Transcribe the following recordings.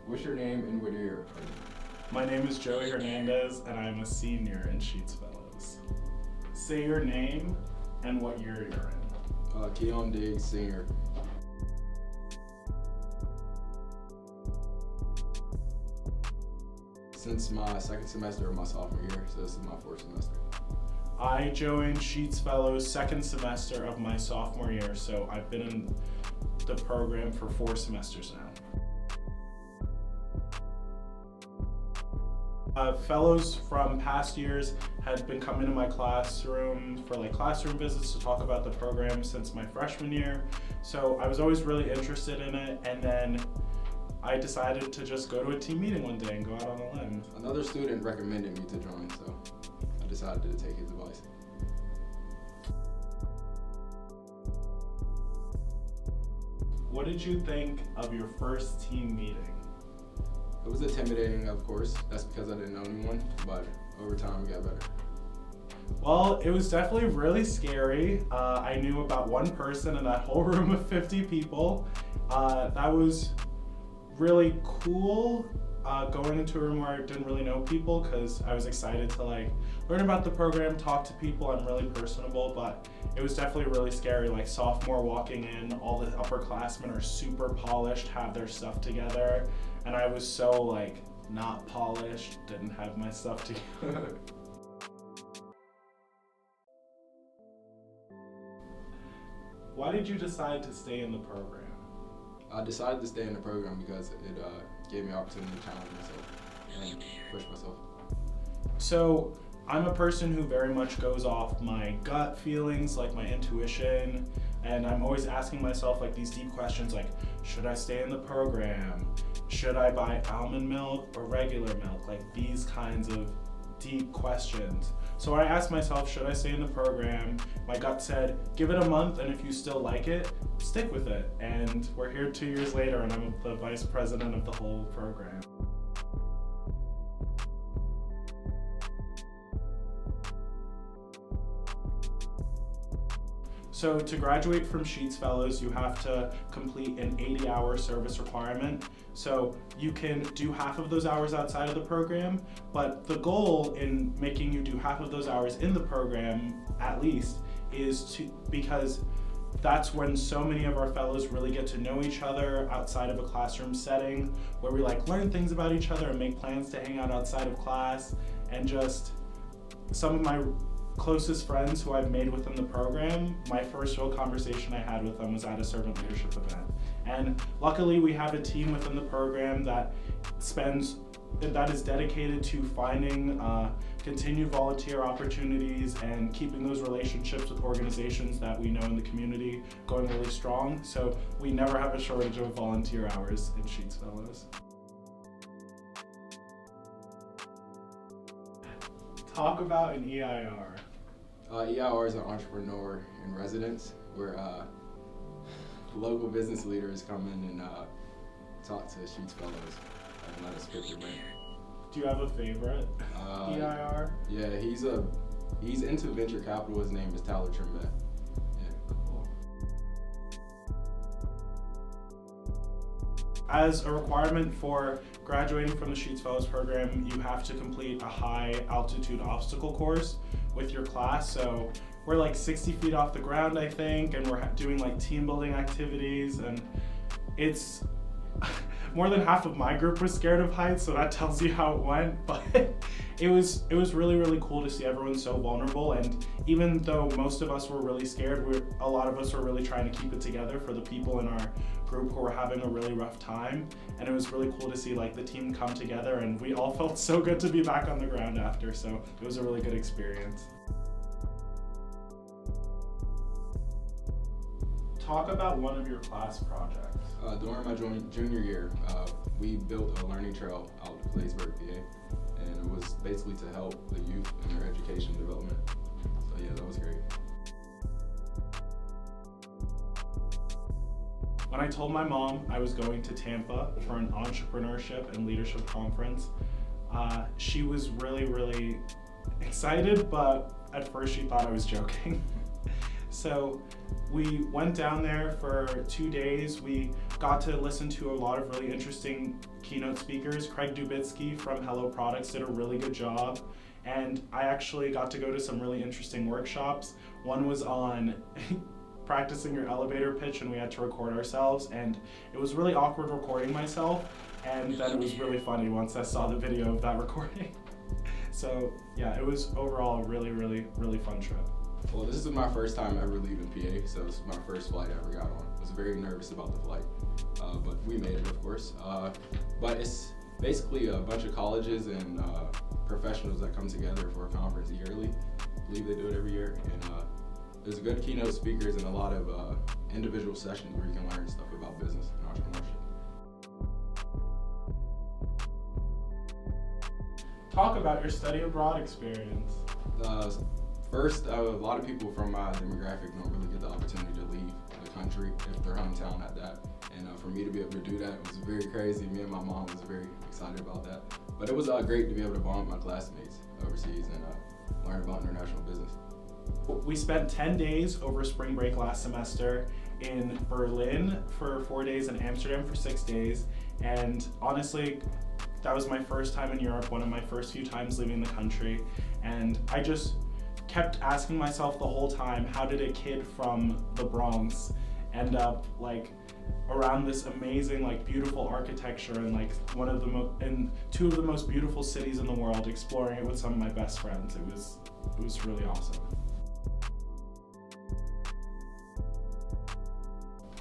What's your name and what year are you? My name is Joey Hernandez and I'm a senior in Sheetz Fellows. Say your name and what year you're in. Keon Joey, senior. Since my second semester of my sophomore year, so this is my fourth semester. I joined Sheetz Fellows second semester of my sophomore year, so I've been in the program for 4 semesters now. Fellows from past years had been coming to my classroom for classroom visits to talk about the program since my freshman year. So I was always really interested in it, and then I decided to just go to a team meeting one day and go out on a limb. Another student recommended me to join, so I decided to take his advice. What did you think of your first team meeting? It was intimidating, of course. That's because I didn't know anyone, but over time it got better. Well, it was definitely really scary. I knew about one person in that whole room of 50 people. That was really cool, going into a room where I didn't really know people, because I was excited to learn about the program, talk to people. I'm really personable, but it was definitely really scary. Sophomore walking in, all the upperclassmen are super polished, have their stuff together, and I was so not polished, didn't have my stuff together. Why did you decide to stay in the program? I decided to stay in the program because it gave me an opportunity to challenge myself and push myself. So I'm a person who very much goes off my gut feelings, my intuition, and I'm always asking myself these deep questions should I stay in the program? Should I buy almond milk or regular milk? These kinds of deep questions. So I asked myself, should I stay in the program? My gut said, give it a month, and if you still like it, stick with it. And we're here 2 years later, and I'm the vice president of the whole program. So to graduate from Sheetz Fellows, you have to complete an 80-hour service requirement. So you can do half of those hours outside of the program, but the goal in making you do half of those hours in the program, at least, is because that's when so many of our fellows really get to know each other outside of a classroom setting, where we learn things about each other and make plans to hang out outside of class. And just some of my closest friends who I've made within the program, my first real conversation I had with them was at a servant leadership event. And luckily we have a team within the program that is dedicated to finding continued volunteer opportunities and keeping those relationships with organizations that we know in the community going really strong. So we never have a shortage of volunteer hours in Sheetz Fellows. Talk about an EIR. EIR is an entrepreneur in residence, where local business leaders come in and talk to Sheetz Fellows and let us pick their brain. Do you have a favorite EIR? Yeah, he's into venture capital. His name is Tyler Trimbett. Yeah. Cool. As a requirement for graduating from the Sheetz Fellows program, you have to complete a high altitude obstacle course with your class. So we're 60 feet off the ground, I think, and we're doing team building activities, and it's more than half of my group was scared of heights, so that tells you how it went. But it was really, really cool to see everyone so vulnerable. And even though most of us were really scared, a lot of us were really trying to keep it together for the people in our group who were having a really rough time. And it was really cool to see the team come together, and we all felt so good to be back on the ground after. So it was a really good experience. Talk about one of your class projects. During my junior year, we built a learning trail out of Plattsburgh, PA, and it was basically to help the youth in their education development. So yeah, that was great. When I told my mom I was going to Tampa for an entrepreneurship and leadership conference, she was really, really excited, but at first she thought I was joking. So we went down there for 2 days. We got to listen to a lot of really interesting keynote speakers. Craig Dubitsky from Hello Products did a really good job. And I actually got to go to some really interesting workshops. One was on practicing your elevator pitch, and we had to record ourselves. And it was really awkward recording myself. And then it was really funny once I saw the video of that recording. So yeah, it was overall a really, really, really fun trip. Well, this is my first time ever leaving PA, so this is my first flight I ever got on. I was very nervous about the flight, but we made it, of course. But it's basically a bunch of colleges and professionals that come together for a conference yearly. I believe they do it every year, and there's good keynote speakers and a lot of individual sessions where you can learn stuff about business and entrepreneurship. Talk about your study abroad experience. First, a lot of people from my demographic don't really get the opportunity to leave the country if their hometown at that. And for me to be able to do that was very crazy. Me and my mom was very excited about that. But it was great to be able to bond with my classmates overseas and learn about international business. We spent 10 days over spring break last semester in Berlin for 4 days and Amsterdam for 6 days. And honestly, that was my first time in Europe, one of my first few times leaving the country. And I just kept asking myself the whole time, how did a kid from the Bronx end up like around this amazing, like beautiful architecture and like one of the two of the most beautiful cities in the world, exploring it with some of my best friends. It was really awesome.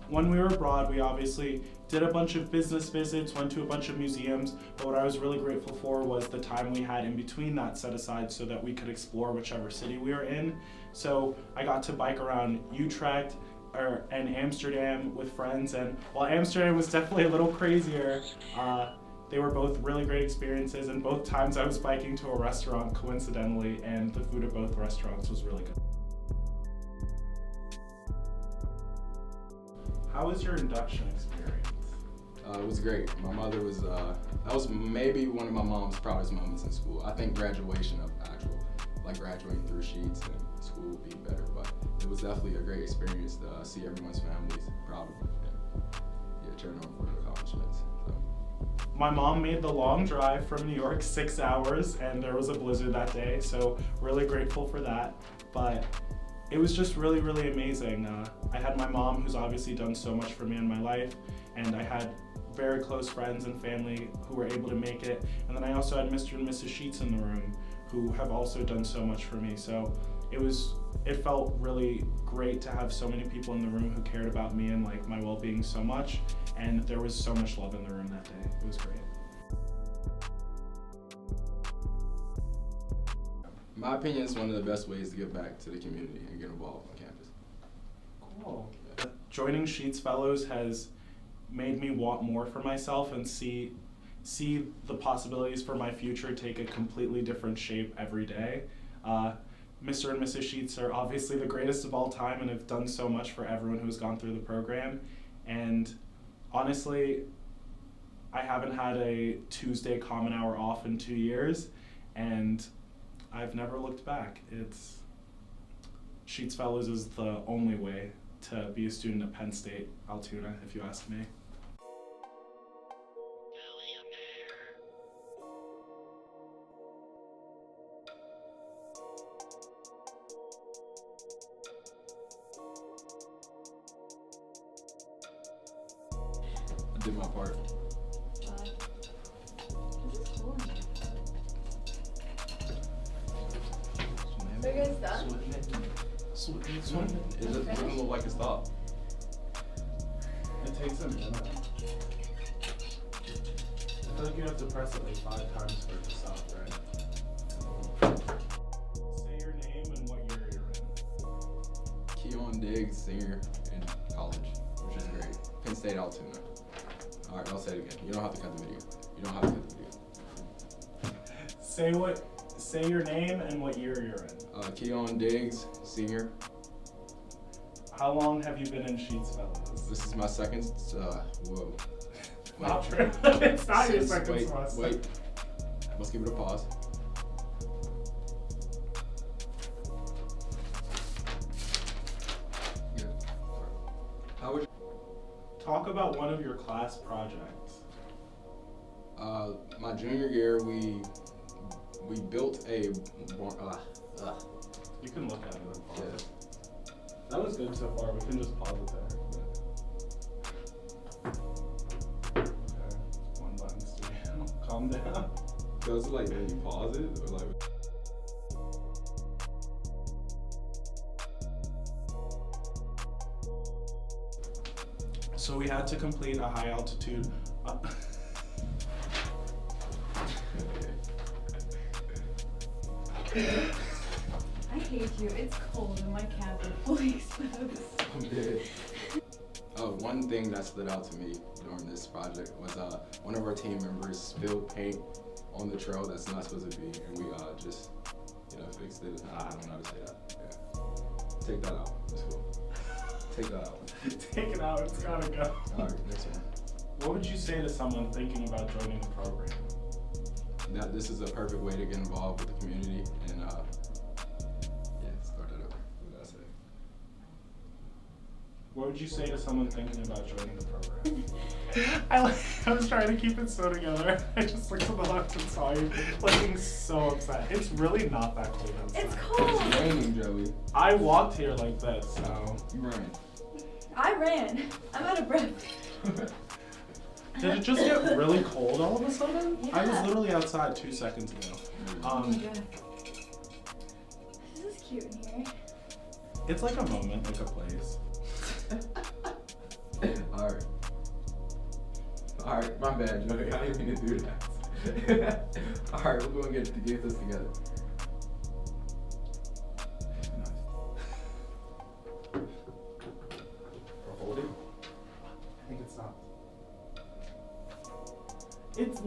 When we were abroad, we obviously did a bunch of business visits, went to a bunch of museums, but what I was really grateful for was the time we had in between that set aside so that we could explore whichever city we were in. So I got to bike around Utrecht and Amsterdam with friends, and while Amsterdam was definitely a little crazier, they were both really great experiences, and both times I was biking to a restaurant coincidentally, and the food at both restaurants was really good. How was your induction experience? It was great. My mother was, that was maybe one of my mom's proudest moments in school. I think graduation of actual, like graduating through Sheetz and school would be better, but it was definitely a great experience to see everyone's families proud of them and cheering on for their accomplishments. So. My mom made the long drive from New York, 6 hours, and there was a blizzard that day, so really grateful for that. But it was just really, really amazing. I had my mom, who's obviously done so much for me in my life, and I had very close friends and family who were able to make it. And then I also had Mr. and Mrs. Sheetz in the room, who have also done so much for me. So it felt really great to have so many people in the room who cared about me and like my well-being so much. And there was so much love in the room that day. It was great. In my opinion, it's one of the best ways to give back to the community and get involved on campus. Cool. Joining Sheetz Fellows has made me want more for myself and see the possibilities for my future take a completely different shape every day. Mr. and Mrs. Sheetz are obviously the greatest of all time and have done so much for everyone who's gone through the program. And honestly, I haven't had a Tuesday common hour off in 2 years, and I've never looked back. Sheetz Fellows is the only way to be a student at Penn State, Altoona, if you ask me. I did my part. This is cool. Are you guys done? It doesn't look like it stopped. It takes a minute. I feel like you have to press it like 5 times for it to stop, right? Say your name and what year you're in. Keon senior in college, which is great. Penn State, Altoona. All right, I'll say it again. You don't have to cut the video. You don't have to cut the video. Say your name and what year you're in. Keon senior. How long have you been in Sheetz Fellows? This is my second, whoa. Not true. It's not your second semester. Wait. Let's give it a pause. talk about one of your class projects. My junior year, we built a. You can look at it and pause Yeah. it. That was good so far. We can just pause it there. Okay. One button still. Calm down. So it's like when you pause it, or like. So we had to complete a high altitude. I hate you. It's cold and my calves are fully exposed. One thing that stood out to me during this project was one of our team members spilled paint on the trail that's not supposed to be, and we just fixed it. I don't know how to say that. Yeah. Take that out. It's cool. Take that out. Take it out. It's gotta go. All right, next one. What would you say to someone thinking about joining the program? That this is a perfect way to get involved with the community and start that over. What did I say? What would you say to someone thinking about joining the program? I was trying to keep it so together. I just looked to the left and saw you looking so upset. It's really not that cold outside. It's cold. It's raining, Joey. I walked here like this, so. You ran. I ran. I'm out of breath. Did it just get really cold all of a sudden? I was Yeah. literally outside 2 seconds ago. Oh my god. This is cute in here. It's like a moment, like a place. Alright. Alright, my bad, Joey. I didn't mean to do that. Alright, we're going to get this together. Nice. We're holding. I think it stopped. It's